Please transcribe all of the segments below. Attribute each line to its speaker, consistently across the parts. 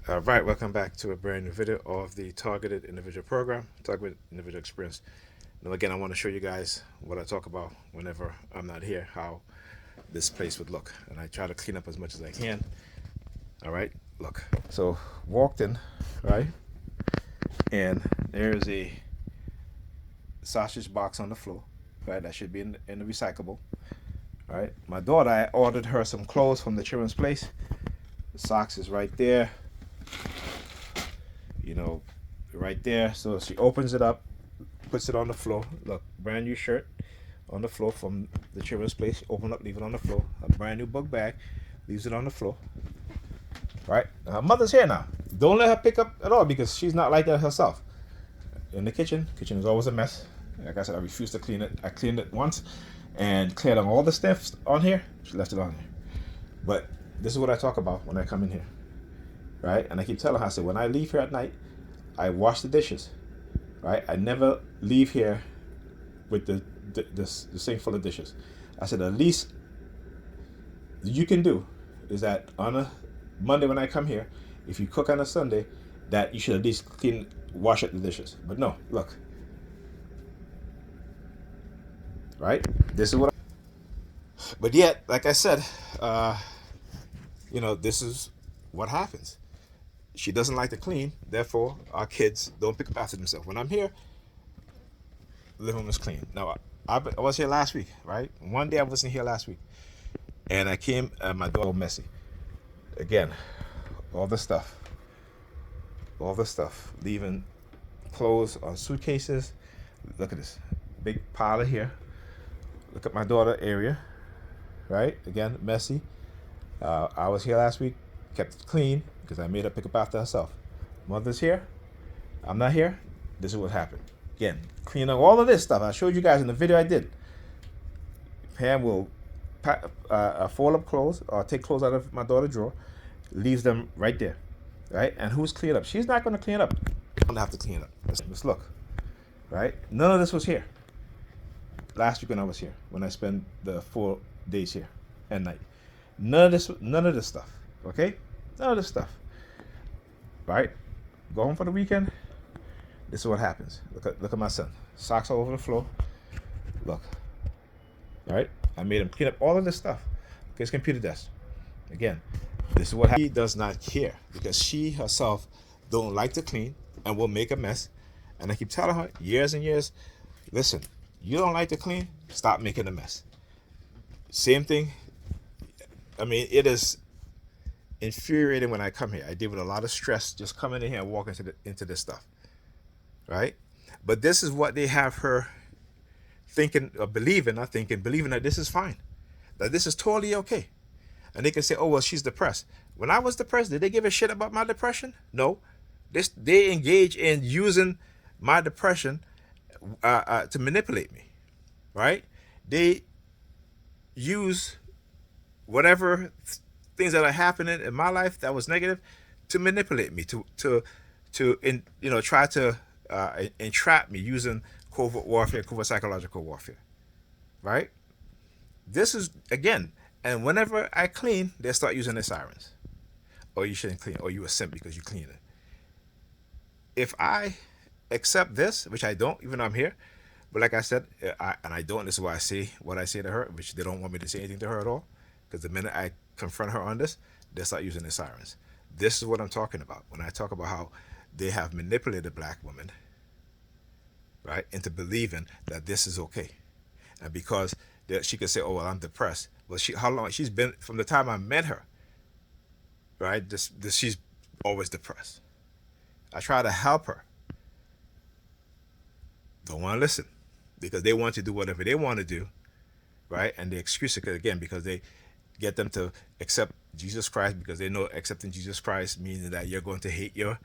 Speaker 1: All right, welcome back to a brand new video of the Targeted Individual Program, Targeted Individual Experience. Now, again, I want to show you guys what I talk about whenever I'm not here, how this place would look. And I try to clean up as much as I can. All right, look. So, walked in, right? And there's a sausage box on the floor, right? That should be in the recyclable, right? My daughter, I ordered her some clothes from the children's place. The socks is right there, you know, right there. So she opens it up, puts it on the floor. Look, brand new shirt on the floor from the children's place. Open up, leave it on the floor. A brand new book bag, leaves it on the floor. Right? Her mother's here now. Don't let her pick up at all because she's not like that herself. In the kitchen is always a mess. Like I said, I refuse to clean it. I cleaned it once and cleared on all the stuff on here. She left it on here. But this is what I talk about when I come in here. Right? And I keep telling her, I said, when I leave here at night, I wash the dishes. Right? I never leave here with the sink full of dishes. I said, the least you can do is that on a Monday when I come here, if you cook on a Sunday, that you should at least wash up the dishes. But no, look. Right? This is what but yet, like I said, this is what happens. She doesn't like to clean, therefore our kids don't pick up after themselves. When I'm here, the living room is clean. Now, I was here last week, right? One day I wasn't here last week. And I came, and my door was messy. Again, all the stuff. Leaving clothes on suitcases. Look at this. Big pile of here. Look at my daughter area. Right? Again, messy. I was here last week, kept it clean because I made her pick up after herself. Mother's here. I'm not here. This is what happened. Again, clean up all of this stuff. I showed you guys in the video I did. Pam will fold up clothes or take clothes out of my daughter's drawer, leaves them right there. Right? And who's cleaning up? She's not going to clean it up. I'm going to have to clean it up. Let's look. Right? None of this was here. Last week when I was here, when I spent the 4 days here at night. None of this stuff. Okay? None of this stuff. Right? Go home for the weekend. This is what happens. Look at my son. Socks all over the floor. Look. Right? I made him clean up all of this stuff. Okay, his computer desk. Again, this is what happens. He does not care because she herself don't like to clean and will make a mess. And I keep telling her years and years, listen, you don't like to clean, stop making a mess. Same thing. I mean, it is infuriating when I come here. I deal with a lot of stress just coming in here and walking into this stuff. Right? But this is what they have her thinking or believing that this is fine. That this is totally okay. And they can say, oh, well, she's depressed. When I was depressed, did they give a shit about my depression? No. They engage in using my depression to manipulate me. Right? They use whatever things that are happening in my life that was negative to manipulate me, try to entrap me using covert warfare, covert psychological warfare. Right? This is, again, and whenever I clean, they start using their sirens. Oh, you shouldn't clean. Oh, you a simp because you clean it. If I accept this, which I don't, even though I'm here, but like I said, I don't, this is why I say what I say to her, which they don't want me to say anything to her at all, because the minute I confront her on this, they start using their sirens. This is what I'm talking about when I talk about how they have manipulated black women, right, into believing that this is okay. And because she could say, oh, well, I'm depressed. Well, how long? She's been, from the time I met her, right, she's always depressed. I try to help her. Don't want to listen because they want to do whatever they want to do, right? And the excuse it again because they get them to accept Jesus Christ because they know accepting Jesus Christ means that you're going to hate your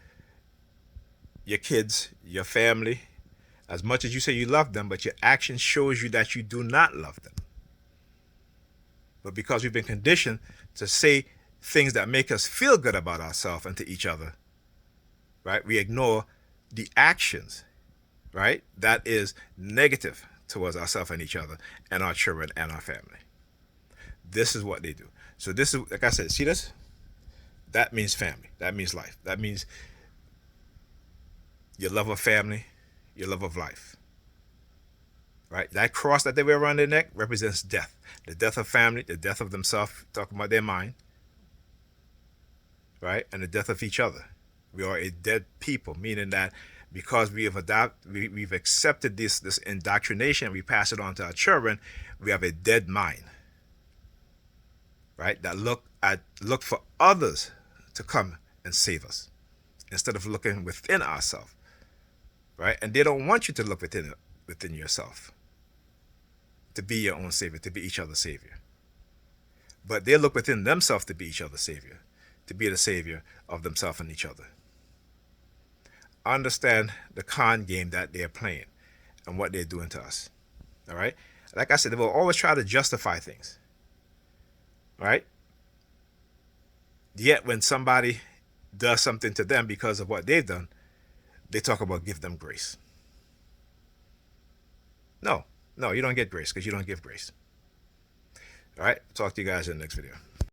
Speaker 1: kids, your family, as much as you say you love them, but your action shows you that you do not love them. But because we've been conditioned to say things that make us feel good about ourselves and to each other, right? We ignore the actions, right? That is negative towards ourselves and each other and our children and our family. This is what they do. So this is, like I said, see this? That means family. That means life. That means your love of family, your love of life. Right? That cross that they wear around their neck represents death. The death of family, the death of themselves, talking about their mind, right? And the death of each other. We are a dead people, meaning that because we've accepted this indoctrination, we pass it on to our children, we have a dead mind. Right? That look for others to come and save us instead of looking within ourselves. Right? And they don't want you to look within yourself to be your own savior, to be each other's savior. But they look within themselves to be each other's savior, to be the savior of themselves and each other. Understand the con game that they're playing and what they're doing to us. All right? Like I said, they will always try to justify things. All right? Yet when somebody does something to them because of what they've done, they talk about give them grace. No, you don't get grace because you don't give grace. All right? Talk to you guys in the next video.